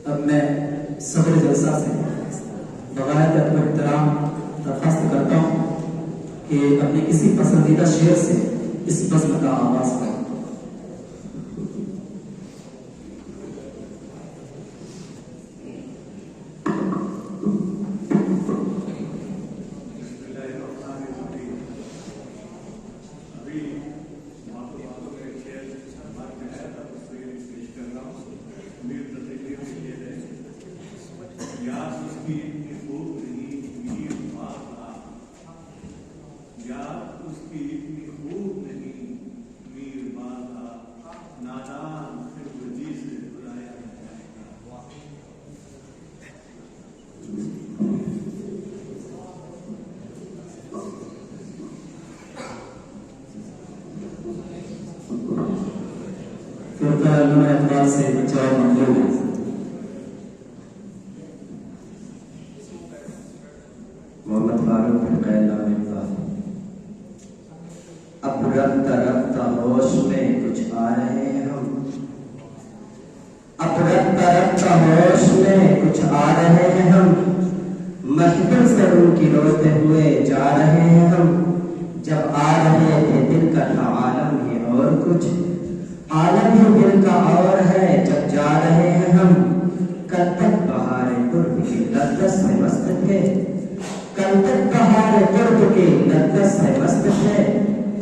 اب میں صدر جلسہ سے بغیر ادب و احترام درخواست کرتا ہوں کہ اپنے کسی پسندیدہ شعر سے اس بزم کا آغاز کریں۔ اقبال سے جواب مطلوب ہے۔ محمد فاروق فرقہ نام اقبال۔ اب رفتہ رفتہ ہوش میں کچھ آ رہے ہیں ہم، اب رفتہ رفتہ ہوش میں کچھ آ رہے ہیں ہم، محفل سے ان کی روتے ہوئے جا رہے ہیں ہم، جب آ رہے تھے دل کا تھا عالم یہ اور کچھ، عالم ہی دل کا اور ہے جب جا رہے ہیں ہم، کل تک بہار قرب کی لذت سے مست تھے، کل تک بہار قرب کی لذت سے مست تھے،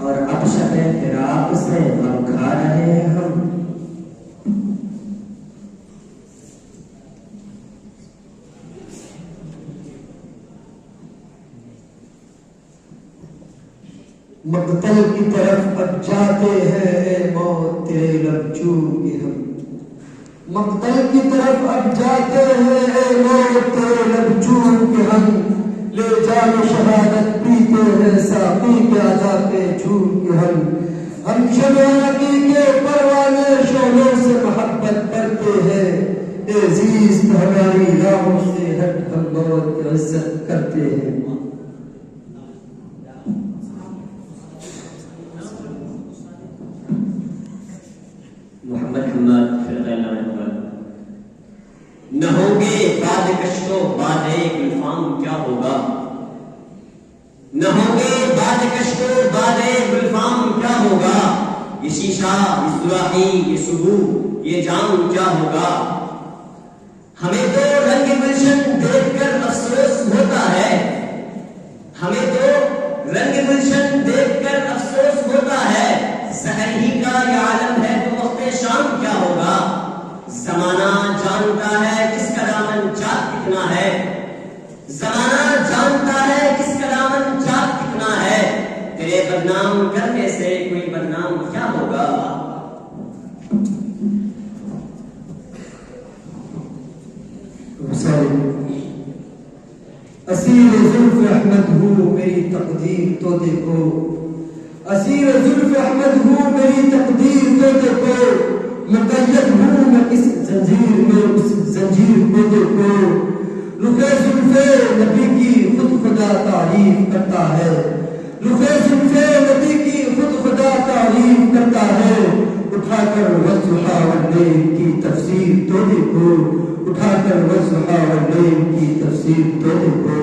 اور اب شب فراق سے غم کھا رہے ہیں ہم۔ مقتل کی طرف اب جاتے ہیں اے موت تیرے لب چوم کے ہم، مقتل کی طرف اب جاتے ہیں اے موت تیرے لب چوم کے ہم، لے جام شہادت پیتے ہیں ساقی کے عطا پہ جھوم کے ہم شمع نبی کے پروانے شعلوں سے محبت کرتے ہیں، اے عزیز ہماری راہوں سے ہٹ ہم موت کی عزت کرتے ہیں۔ محمد حماد فرقہ نام اقبال۔ نہ ہوں گے باد کشت و باد گلفام کیا ہوگا، نہ ہوں گے باد کشت و باد گلفام کیا ہوگا، یہ شیشہ یہ سراخی یہ سبو یہ جام کیا ہوگا، ہمیں تو رنگ گلشن دیکھ کر افسوس ہوتا ہے، ہمیں تو رنگ گلشن دیکھ کر افسوس ہوتا ہے، سحر ہی کا یہ عالم ہے تو وقت شام کیا ہوگا، زمانہ جانتا ہے کس کا دامن چاک کتنا ہے، زمانہ جانتا ہے کس کا دامن چاک کتنا ہے، تیرے بدنام کرنے سے کوئی بدنام کیا ہوگا۔ اسیر زلف احمد ہوں میری تقدیر تو دیکھو، اسیر زلف احمد ہوں میری تقدیر تو دیکھو، مقید ہوں میں اس زنجیر میں اس زنجیر کو دیکھو، رخ زلف نبی کی خود خدا تعریف کرتا ہے، رخ زلف نبی کی خود خدا تعریف کرتا ہے، اٹھا کر والضحیٰ واللیل کی تفسیر تو دیکھو، اٹھا کر والضحیٰ واللیل کی تفسیر تو دیکھو۔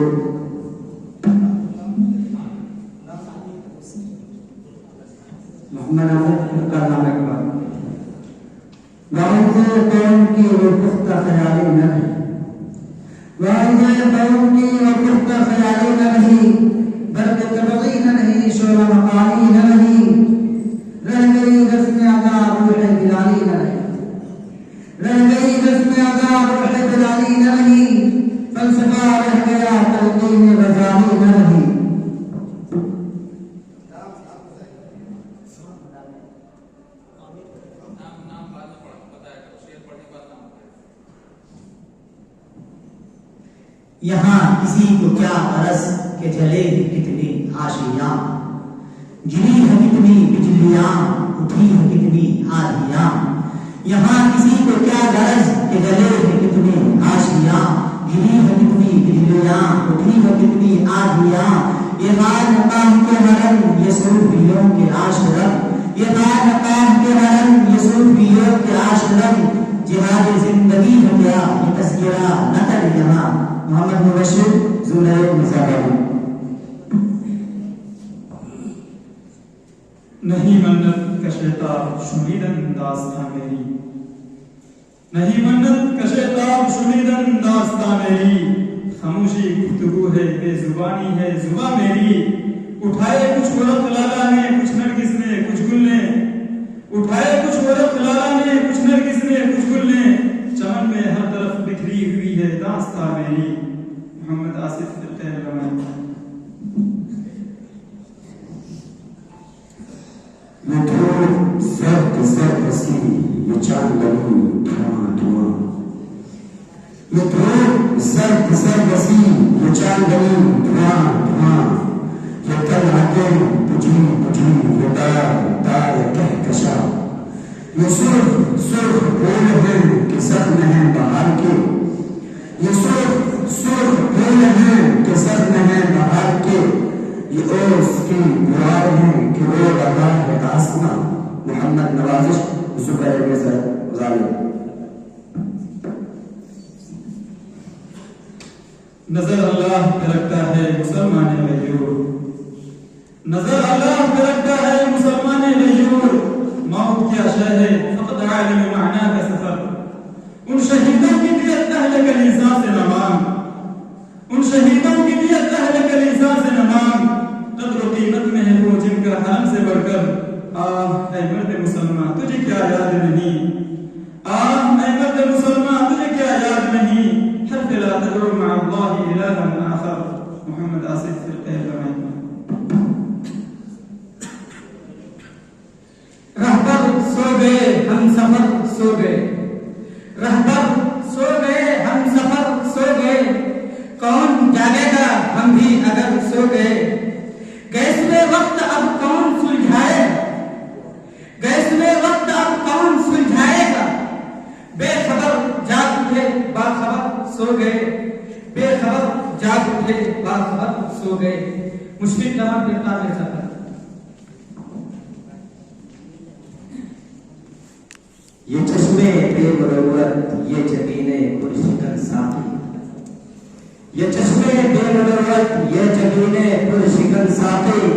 محمد عامر فرقہ نام اقبال۔ واعظ قوم کی وہ پختہ خیالی نہ رہی، واعظ قوم کی وہ پختہ خیالی نہ رہی، برق طبقی نہ رہی شعلہ مقامی نہ رہی، رہ گئی رسم ادا روح بلالی نہ رہی، رہ گئی رسم ادا روح بلالی نہ رہی، فلسفہ رہ گیا تلقین غزالی نہ رہی۔ یہاں کسی کو کیا غرض کہ جلے کتنی آشیاں، گری ہے کتنی بجلیاں اٹھی ہے کتنی آدھیاں، یہاں کسی کو کیا غرض کہ جلے ہے کتنی آشیاں، گری ہے کتنی بجلیاں اٹھی ہے کتنی آدھیاں، یہ خان مقام کے حرم یہ صوفیوں کے آشرم، یہ خان مقام کے حرم یہ صوفیوں کے آشرم، جہاد زندگی ہو گیا یہ تذکرہ نہ کر یہاں. محمد مبشر زلیخ مزاحم. نہیں منت کشیتاب شنیدن داستان میری، نہیں منت کشیتاب شنیدن داستان میری، خاموشی گفتگو ہے بے زبانی ہے زباں میری. اٹھائے کچھ ورق لالا نے کچھ نرگس نے کچھ گل نے، اٹھائے کچھ ورق لالا نے کچھ نرگس نے کچھ گل نے، چمن میں ہر طرف بکھری ہوئی ہے داستان میری. محمد آصف فرقہ رحمانی. یہ دھوپ زرد زرد سی یہ چاندنی دھواں دھواں، یہ دھوپ زرد زرد سی یہ چاندنی دھواں دھواں، یہ طلعتیں بجھی بجھی یہ دار دار کہکشا، یہ سرخ سرخ پھول ہیں کہ زخم ہیں بہار کے، یہ سرخ سرخ پھول ہیں کہ زخم ہیں بہار کے، یہ اوس کی بہار ہیں کہ رو رہا ہے آسماں. محمد نوازش زبیر غالب. نظر اللہ پہ رکھتا ہے مسلمان غیور، نظر اللہ پہ رکھتا ہے مسلمان غیور. موت کیا شے ہے فقط عالم معنی کا سفر، ان شہیدوں کی دیت اہل کلیسا سے نہ مانگ، ان شہیدوں کی دیت اہل کلیسا سے نہ مانگ. قدر و قیمت میں ہے وہ جن کا حرم سے بڑھ کر. آہ اے مرد مسلمان تجھے کیا یاد نہیں، آہ اے مرد مسلمان تجھے کیا یاد نہیں. حرف لا تدعو مع اللہ الہا آخر. محمد آصف فرقہ رحمانی. رہبر سو گئے ہم سفر سو گئے، رہبر سو گئے ہم سفر سو گئے، کون جاگے گا ہم بھی اگر سو گئے. گیسوے وقت اب کون سلجھائے گا، گیسوے وقت اب کون سلجھائے گا. بے خبر جاگ اٹھے باخبر سو گئے، بے خبر جاگ اٹھے باخبر سو گئے. مشفق نمک فرقہ میں سفر. یہ چشمے بے مروت یہ جبینے پرشکن ساقی، یہ چشمے بے مروت یہ جبینے پرشکن ساقی،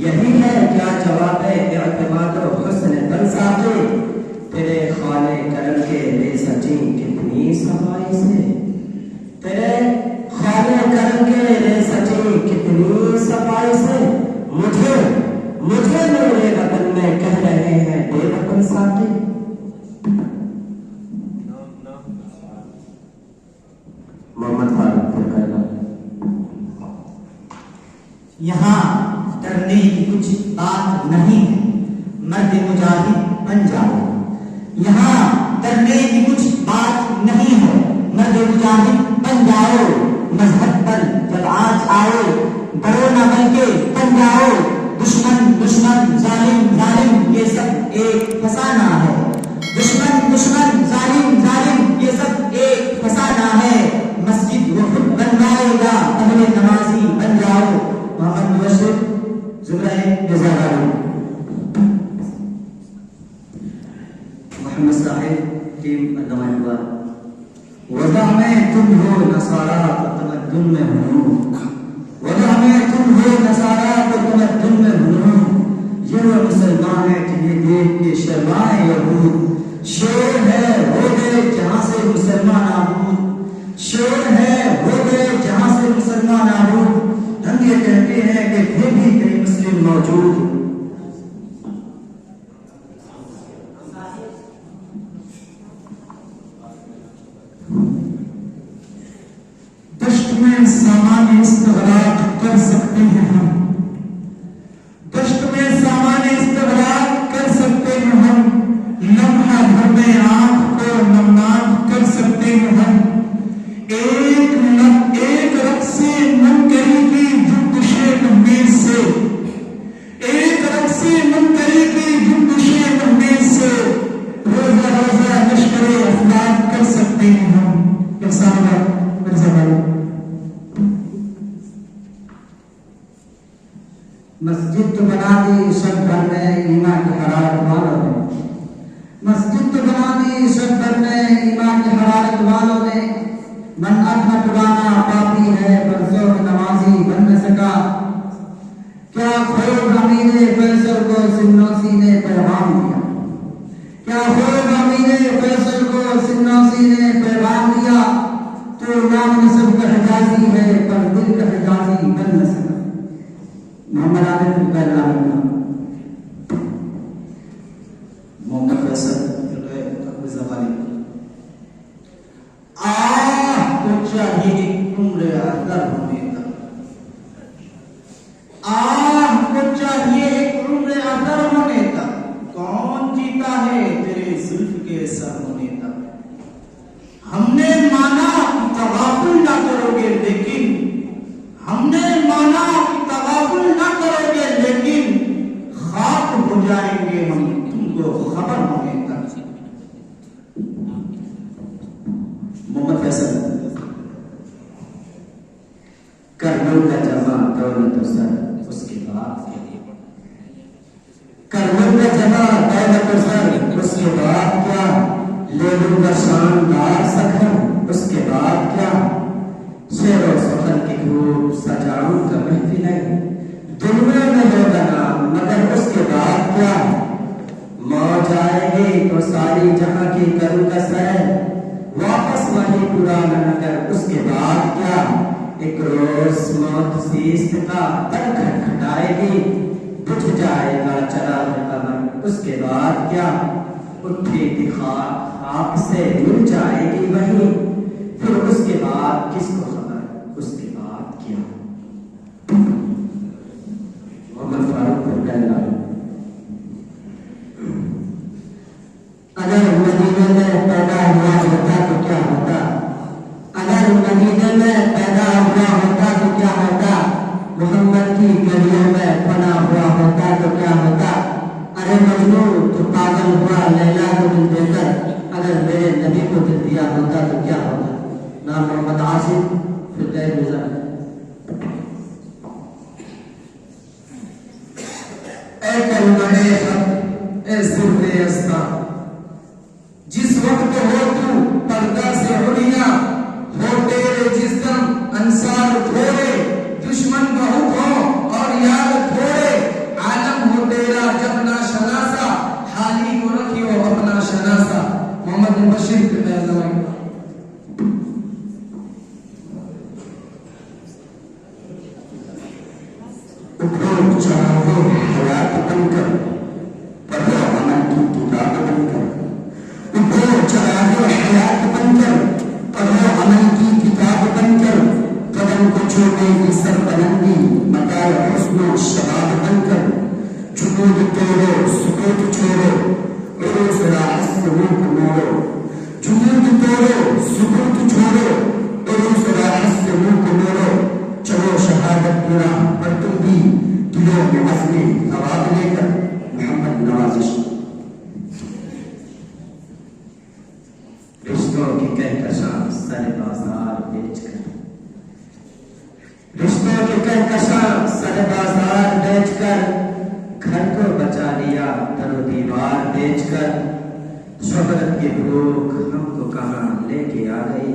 یہی ہے کیا جواب اعتماد و حسن تن ساقی. تیرے خانے کرم کے لے سچی کتنی صفائی سے، تیرے خانے کرم کے لے سچی کتنی صفائی سے. مجھے میرے وطن میں کہہ رہے ہیں بے وطن ساقی. محمد فاروق فرقہ. یہاں ڈرنے کی کچھ بات نہیں ہے، مرد مجاہد بن جاؤ. یہاں ڈرنے کی کچھ بات نہیں ہے، مرد مجاہد بن جاؤ. مذہب پر جب آج آئے ڈرو نہ بلکہ بن جاؤ. دشمن دشمن ظالم ظالم یہ سب ایک فسانہ ہے، دشمن دشمن ظالم ظالم یہ سب ایک فسانہ ہے. مسجد وہ خود بنوائے گا پہلے نمازی بن جاؤ. محمد مبشر زلیخ مزاحم. محمد صاحب ٹیم علامہ اقبال. وضع میں تم ہو نصارا تو تمدن میں ہوں، وضع میں تم ہو نصارا تو تمدن میں ہوں. یہ وہ مسلمان ہے جنہیں دیکھ کے شرمائے یہود. شور ہے ہو گئے جہاں سے مسلمان آبود، شور ہے ہو گئے جہاں سے مسلمان آبود. ہم یہ کہتے ہیں کہ پھر بھی کئی مسلم موجود. دشت میں سامان استغراق کر سکتے ہیں ہم، دشت میں سامان استغراق کر سکتے ہیں ہم. لمحہ بھر میں آنکھ کو نمناک کر سکتے ہیں ہم. ایک رقص منکری کی جنبش تحمیز سے، ایک رقص منکری کی جنبش تحمیز سے روزہ روزہ لشکر افلاک کر سکتے ہیں ہم. مسجد تو بنا دی سب گھر میں ایمان کی حرارت مانو ہے، مسجد تو بنا دی سب بننے ایمان کی حرارت والوں نے، من اپنا پرانا پاپی ہے برسوں میں نمازی بن نہ سکا، کیا خوب امیر فیصل کو سنوسی نے پیغام دیا، کیا خوب امیر فیصل کو سنوسی نے پیغام دیا، تو نام نسب کا حجازی ہے پر دل کا حجازی بن نہ سکا۔ محمد عامر کا اعلان، محمد فیصل زبانی کو چاہیے ایک عمر اثر ہونے تک، کو چاہیے ایک عمر اثر ہونے تک، کون جیتا ہے تیرے زلف کے سر ہونے تک۔ ہم نے مانا کہ تغافل نہ کرو گے لیکن، ہم نے مانا کہ تغافل نہ کرو گے لیکن خاک ہو جائیں گے ہم تم کو خبر ہونے تک۔ محمد فیصل کرنوں کا جمع دولت و سر اس کے بعد کیا، کرنوں کا جمع دولت و سر اس کے بعد کیا، لے لوں گا شاندار سکھر اس کے بعد کیا، شعر و سخن کی خوب سجاؤں کا محفل ہے، دنیا میں ہوگا نام مگر اس کے بعد کیا، موج آئے گی تو ساری جہاں کی کروں گا سیر، واپس وہی پرانا نگر اس کے بعد کیا، ایک روز موت سیست کا در کھٹکھٹائے گی، بجھ جائے گا چراغ قمر اس کے بعد کیا، اٹھی تھی خاک سے مل جائے گی وہی، پھر اس کے بعد کس کو خبر اس کے بعد کیا۔ محمد فاروق اگر مدینے میں پیدا ہوا ہوتا تو کیا ہوتا، اگر مدینے میں پیدا ہوا ہوتا تو کیا ہوتا، محمد کی گلیوں میں پناہ ہوا ہوتا تو کیا ہوتا، ارے مجنو تو پاگل ہوا لیلا کو دل دے کر، اگر میرے نبی کو دل دیا ہوتا تو کیا ہوتا۔ نام محمد عاصم فردۂ رضا۔ اے کلمہ حق اے سر استا، جس وقت ہو تو پردہ سے اڑیا، ہو تیرے جسم انصار تھوڑے، دشمن بہت ہو اور یار تھوڑے، عالم ہو تیرا جب نا شناسا، حالی کو رکھیو اپنا شناسا۔ محمد مبشر کے پیغام۔ اٹھو چاہو حیات بن کر، پڑھو عمل کی کتاب بن کر، اٹھو چاہو حیات بن کر، پڑھو عمل کی کتاب بن کر، قدم کو چھوڑے کی سر بلندی، متاع حسن و شباب بن کر، جنود توڑو سکوت چھوڑو، عروس راحت سے منہ کو موڑو، جنود توڑو سکوت چھوڑو، عروس راحت سے منہ کو موڑو، چلو شہادت کی راہ پر تم بھی، دلوں میں عزمی ثواب لے کر۔ محمد نوازش۔ رشتوں کی کہکشاں سر بازار بیچ کر، رشتوں کی کہکشاں سر بازار بیچ کر، گھر کو بچا لیا در و دیوار بیچ کر، شہرت کی بھوک ہم کو کہاں لے کے آ گئی،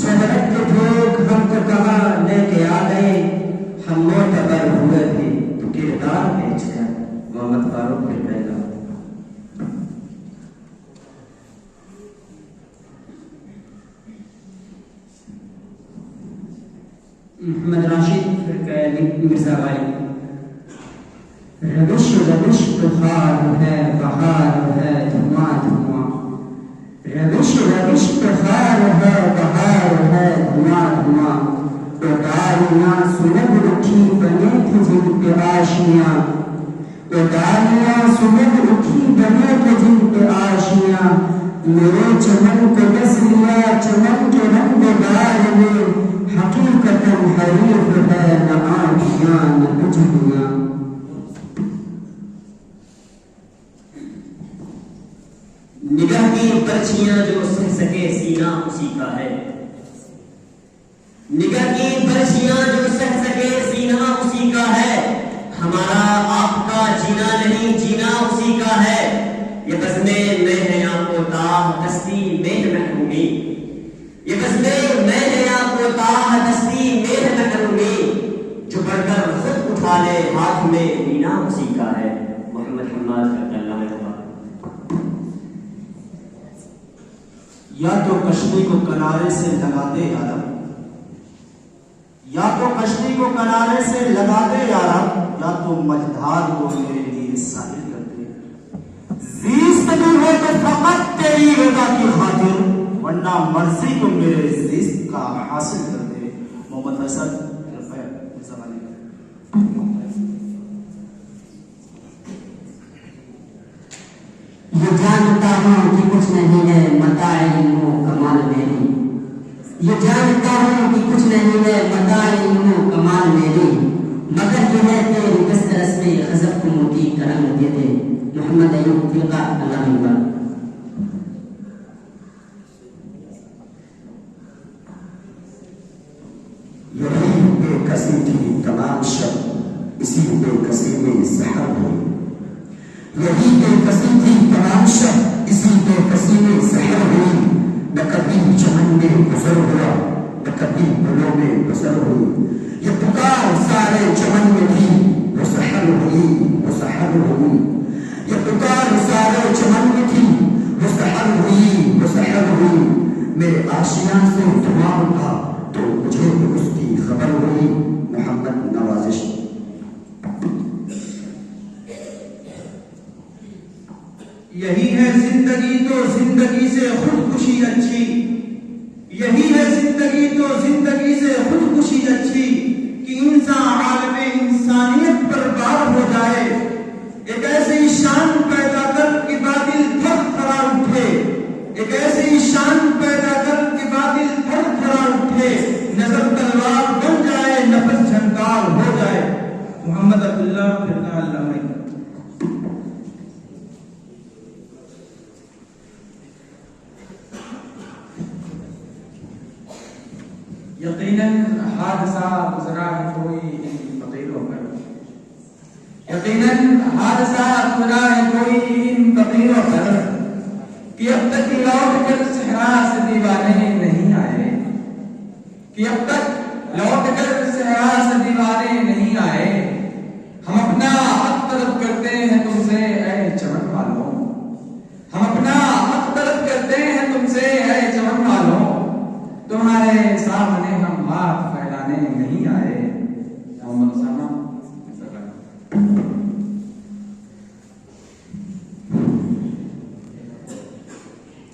شہرت کی بھوک ہم کو کہاں لے کے آ گئی، ہم معتبر ہوئے بھی تو کردار بیچ کر۔ محمد فاروق کے پیغام۔ محمد راشد فرقہ مرزا والی۔ روش روش بخار ہے بہار ہے دھواں دھواں، روش روش بخار ہے بہار ہے دھواں دھواں، اداریاں سلگ اٹھی بنے تھے جن پہ آشیاں، اداریاں سلگ اٹھی بنے تھے جن پہ آشیاں، میرے چمن کو دس لیا چمن کے رنگ دار میں، حقیقتاً حریف ہے نہ آنکھیاں نہ بجلیاں۔ نگاہ کی پرچھیاں جو سہ سکے سینہ اسی کا ہے، نگاہ کی پرچھیاں جو سہ سکے سینہ اسی کا ہے، ہمارا آپ کا جینا نہیں جینا اسی کا ہے، یہ بزمیں میں ہے یا کوتاہ دستی میں ہے محرومی، یہ بزمیں میں ہے یا کوتاہ دستی میں ہے محرومی، جو بڑھ کر خود اٹھا لے ہاتھ میں بینا اسی کا ہے۔ محمد حماد اللہ علیہ۔ یا تو کشتی کو کنارے سے لگا دے یارب، یا تو کشتی کو کنارے سے لگا دے یارب، یا تو مجدھار کو میرے لیے ساحل کر دے۔ زیست بھی ہو تو فقط تیری رضا کی خاطر، ورنہ مرضی کو میرے زیست کا حاصل کر دے۔ محمد حسن یہ جانتا ہوں کہ کچھ نہیں ہے متاع علم و کمال میری، یہ جانتا ہوں کہ کچھ نہیں ہے متاع علم و کمال میری، مگر یہ ہے تیری دسترس میں خزف کو موتی کرم دے دے۔ محمد ایوب فرقہ اللہ اکبر۔ یہی بے کسی تھی تمام شب، اسی بے کسی میں سحر ہوئی، یہی بے کسی تھی تمام شب، اسی بے کسی میں سحر ہوئی، نہ کبھی چمن میں گزر ہوا، نہ کبھی گلوں میں بسر ہوئی، یہ پکار سارے چمن میں تھی، وہ سحر ہوئی، وہ سحر ہوئی، یہ پکار سارے چمن میں تھی، وہ سحر ہوئی، وہ سحر ہوئی، میرے آشیاں سے دھواں اٹھا تو مجھے اس کی خبر ہوئی۔ محمد نوازش۔ یہی ہے زندگی تو زندگی سے خودکشی اچھی، یہی ہے زندگی تو زندگی سے خودکشی اچھی، کہ انسان عالم انسانیت پر بار ہو جائے، ایک ایسی شان پیدا کر کہ باطل تھر تھرا اٹھے، ایک ایسی شان پیدا کر کہ باطل تھر تھرا اٹھے، نظر تلوار بن جائے نفس جھنکار ہو جائے۔ محمد عبداللہ فرقہ اللہ علیہ۔ یقیناً حادثہ گزرا ہے کوئی ان فقیروں پر، یقیناً حادثہ گزرا ہے کوئی ان فقیروں پر، کہ اب تک لوٹ کر صحرا سے دیوانے نہیں آئے، کہ اب تک لوٹ کر صحرا سے دیوانے نہیں آئے، ہم اپنا حق طلب کرتے ہیں تم سے اے چمن والوں، ہم اپنا حق طلب کرتے ہیں تم سے اے چمن والوں، تمہارے سامنے ہم ہاتھ پھیلانے نہیں آئے۔ محمد اسامہ۔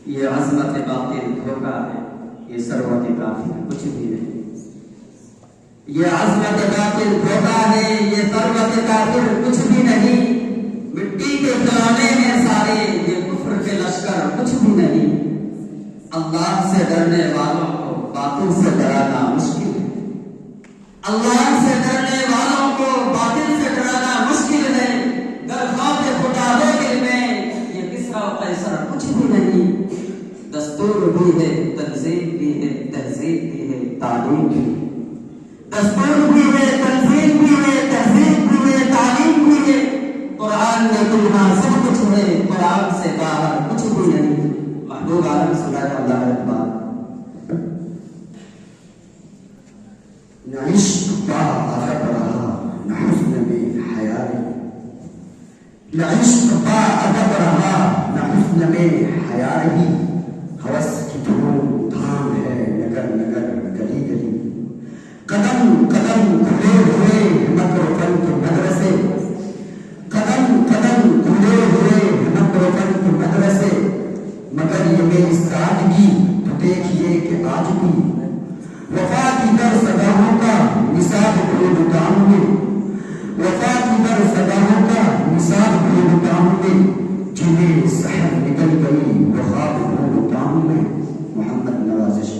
یہ عظمت باطل دھوکہ ہے، یہ ثروت کافر کچھ بھی نہیں، یہ عظمت باطل دھوکہ ہے، یہ ثروت کافر کچھ بھی نہیں، مٹی کے کھلونے ہیں سارے، یہ کفر کے لشکر کچھ بھی نہیں۔ اللہ سے ڈرنے والوں کو باطل سے ڈرانا مشکل ہے، اللہ سے ڈرنے والوں کو باطل سے ڈرانا مشکل ہے، در خواب خدا ہو دل میں یہ کسرا و قیصر کچھ بھی نہیں، دستور بھی ہے تنظیم بھی ہے تہذیب بھی ہے تعلیم بھی ہے، دستور بھی ہے تنظیم بھی ہے تہذیب بھی ہے تعلیم بھی ہے، قرآن میں تمہاں سب کچھ ہے، قرآن سے باہر کچھ بھی نہیں۔ محبوب عالم صلی اللہ علیہ وسلم۔ نہ عشق با ادب رہا نہ حسن میں حیا رہی، نہ عشق با ادب رہا نہ حسن میں حیا رہی، ہوس کی دھوم دھام ہے نگر نگر گلی گلی، قدم قدم کھلے ہوئے مکر و فن کے مدرسے، قدم قدم کھلے ہوئے مکر و فن کے مدرسے، مگر یہ میری سادگی تو دیکھیے کہ آج بھی وفا کی در صداؤں کا نصاب قلوب داموں میں، وفا کی در صداؤں کا نصاب قلوب داموں میں، جنہیں سحر نکل گئی وہ خواب قلوب داموں میں۔ محمد نوازش۔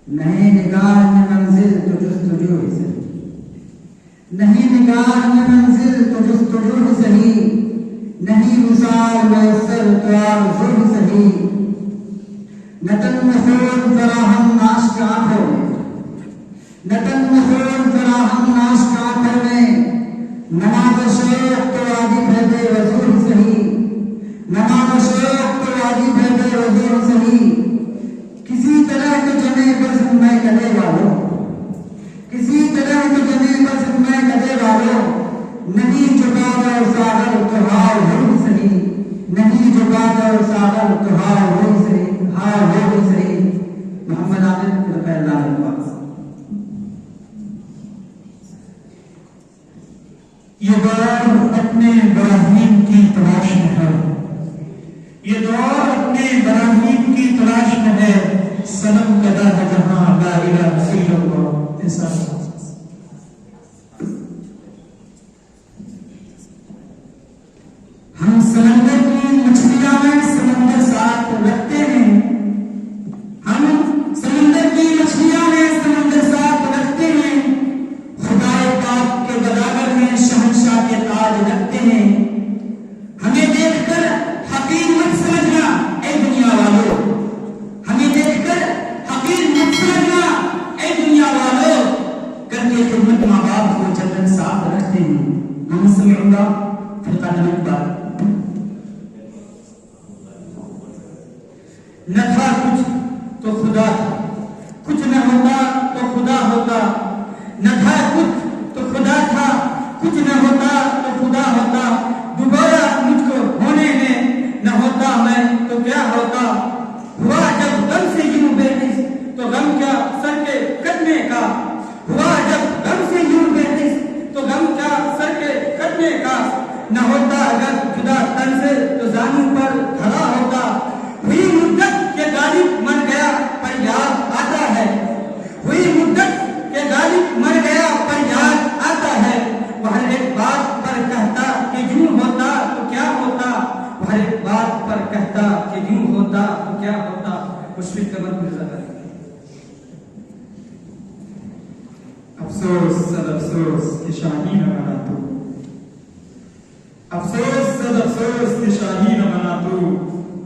نہیں نگاہ میں منزل تو جستجو ہی صحیح، نہیں نگاہ میں منزل تو جستجو ہی صحیح، نہیں وصال میسر تو آرزو ہی صحیح، نہ تن میں خون فراہم عاشق آنکھوں میں، نتن خون فراہم ناشتا کرنے نماز شوق تو واجب ہے بے وضو صحیح نماز شوق تو واجب ہے بے وضو صحیح کسی طرح تو جمع پر سنمائے کدے والوں کسی طرح تو جمع پر سنمائے کدے والوں نہیں جباد اور ساغر تو ہاؤ ہوئی صحیح نہیں جباد اور ساغر تو ہاؤ ہوئی صحیح ہاؤ ہوئی صحیح محمد عامر رضی اللہ عنہ یہ دور اپنے براہین کی تلاش میں ہے یہ دور اپنے براہین کی تلاش میں ہے صنم کدا ہے جہاں لا الہ الا اللہ انسان ہم سمندر کی مچھلیاں میں سمندر ساتھ رکھتے ہیں ہم سمندر کی مچھلیاں میں سمندر ساتھ رکھتے ہیں خدا پاک کے گداگر میں شہنشاہ کے تاج رکھتے ہیں ہمیں دیکھ کر حقیر مت سمجھنا اے دنیا والوں ہمیں دیکھ کر حقیر مت سمجھنا اے دنیا والوں کر کے خدمت ماں باپ کو چندن ساتھ رکھتے ہیں ہم سمعوں گا فرقہ نمبر نہ تھا کچھ تو خدا تھا کچھ نہ ہوتا تو خدا ہوتا نہ تھا کچھ تو خدا تھا کچھ نہ ہوتا تو خدا ہوتا ڈبویا مجھ کو ہونے میں نہ ہوتا میں تو کیا ہوتا ہوا جب غم سے یوں بے حس تو غم کیا سر کے کٹنے کا ہوا جب غم سے یوں بے حس تو غم کیا سر کے کٹنے کا نہ ہوتا اگر جدا تن سے تو زانوں پر کھڑا ہوتا ہوئی مدت کے غالب مر گیا پر یاد آتا ہے ہوئی مدت کے غالب مر گیا پر یاد آتا ہے وہ ہر ایک بات پر کہتا کہ یوں ہوتا تو کیا ہوتا وہ ہر ایک بات پر کہتا کہ یوں ہوتا تو کیا ہوتا مشفق قمر مرزا ہے افسوس صد افسوس کہ شاہی نہ بنا تو افسوس صد افسوس کہ شاہی نہ بنا تو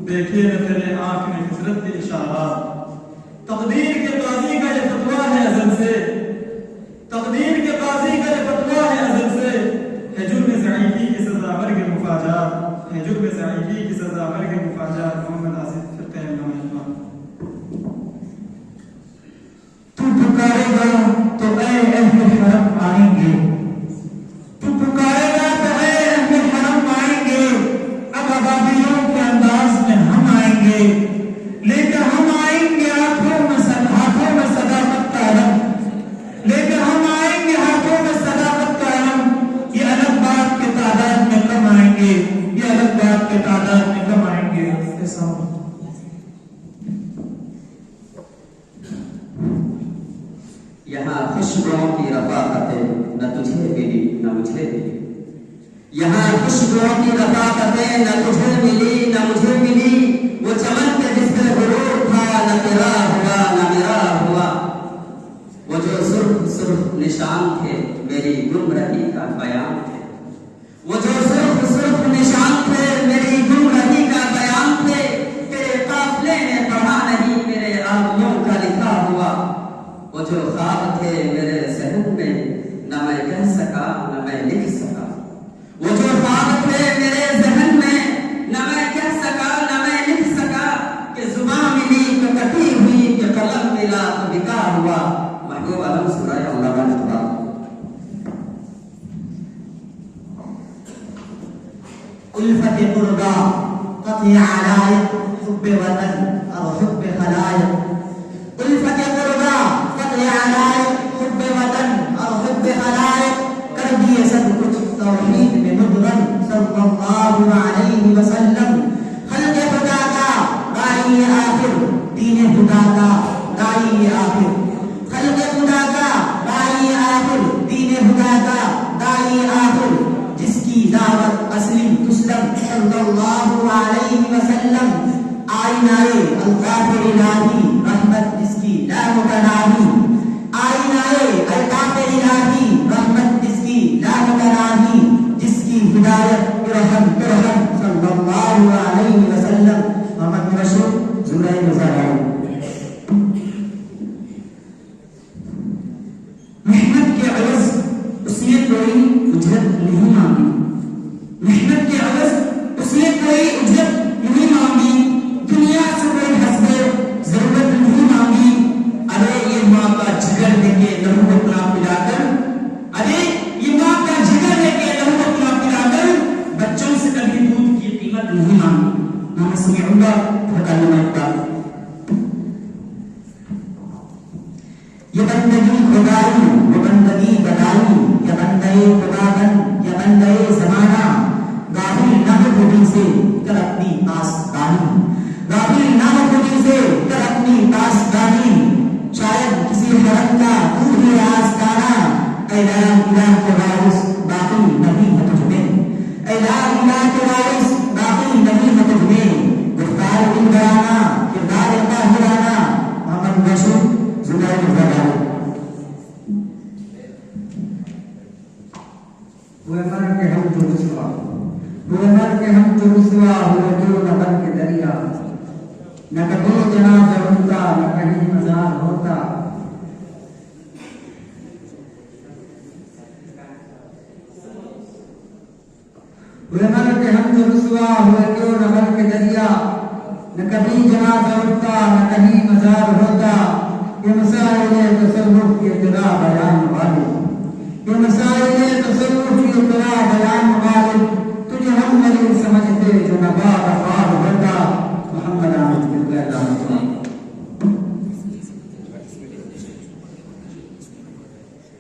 دیکھے نہ تیرے آنکھ میں حسرت کے اشارات تقدیر کے قاضی کا یہ فتویٰ ہے ازل سے تقدیر کے قاضی کا یہ فتویٰ ہے ازل سے ہے جرم ضعیفی کی سزا مرگ مفاجات ہے جرم ضعیفی کی سزا مرگ مفاجات محمد آصف فرقہ نمائندہ تو پکارے گا تو اے اہل حرم آئیں گے تو پکارے گا تو اے اہل حرم آئیں گے اب ابابیوں کے انداز میں ہم آئیں گے لے کر ہم آئیں گے ہاتھوں میں صداقت کا علم لے کر ہم آئیں گے ہاتھوں میں صداقت کا علم یہ الگ بات کے تعداد میں کم آئیں گے یہ الگ بات کے تعداد میں کم آئیں گے ایسا یہاں خوشبوؤں کی رفاقتیں نہ تجھے ملی نہ مجھے ملی یہاں خوشبوؤں کی رفاقتیں نہ تجھے ملی نہ مجھے ملی وہ چمن کے جس پہ غرور تھا نہ تیرا ہوا نہ میرا ہوا وہ جو سرخ سرخ نشان تھے میری گمراہی کا بیان تھے وہ جو سرخ سرخ نشان تھے میری گمراہی کا بیان تھے تیرے قافلے نے پڑھا نہیں میرے آنکھوں کا لکھا ہوا وہ جو خواب تھے میرے ذہن میں نہ میں کہہ سکا نہ میں لکھ سکا وہ جو خواب تھے میرے ذہن میں نہ میں کہہ سکا نہ میں لکھ سکا کہ زبان ملی تو کٹی ہوئی کہ قلم ملا تو بکا ہوا محبوب علم سورہ اللہ عنہ الفت قربا قطع علائق حب وطن اور حب خلائق الفت قربا قطع علائق حب وطن اور حب خلائق کر دیے سب کچھ توحید میں مدغم صلی اللہ علیہ وسلم خلق خدا کا داعی آخر دین خدا کا داعی آخر خلق خدا کا داعی آخر دین خدا کا داعی آخر جس کی دعوت اصلی تسلم صلی اللہ علیہ وسلم آئینہ الطاف الہی رحمت جس کی لا متناہی آئینہ الطاف الہی رحمت جس کی لا متناہی جس کی ہدایت رحم صلی اللہ علیہ وسلم محمد رسول زمرہ مزارعون مکالمہ اقبال یہ بندگی خدائی وہ بندگی بدائی یا بندے خدا بن یا بندے زمانہ غافل نہ ہو خودی سے کر اپنی پاسدانی غافل نہ ہو خودی سے کر اپنی پاسدانی شاید کسی حرم کا تو ہی آستانہ اے لا الہ کے وارث باقی نہیں ہے تجھ میں اے لا الہ کے وارث باقی نہیں ہے تجھ میں گفتار دل برانا کردار طاہرانہ محمد مشہور زبیر زبیر ہوئے مر کے ہم تو رسوا ہوئے مر کے ہم تو رسوا ہوئے جو نہ بن کے دریا نہ کبھی جنازہ ہوتا نہ کہیں مزار ہوتا ہوئے مر کے ہم تو رسوا ہوئے جو نہ بن کے دریا نہ کبھی جنازہ ہوتا نہ کہیں مزار ہوتا یہ مسائل تصوف کی ابتدا بیان والے یہ مسائل تصوف کی ابتدا بیان والے تجھے ہم نہیں سمجھتے جو نبا افعال ہوتا محمد آمد کے اللہ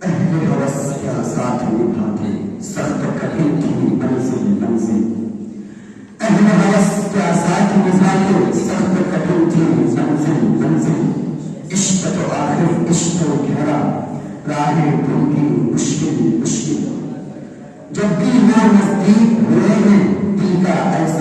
اہل حوث کیا ساتھ نبھاتے سخت کٹھن کی منزل منزل اہل حوث کیا ساتھ نبھاتے سخت کٹھن کی منزل منزل عشق تو آخر عشق تو گہرا راہیں دل کی مشکل مشکل جب بھی وہ نزدیک ہوئے ہیں دل کا ایسا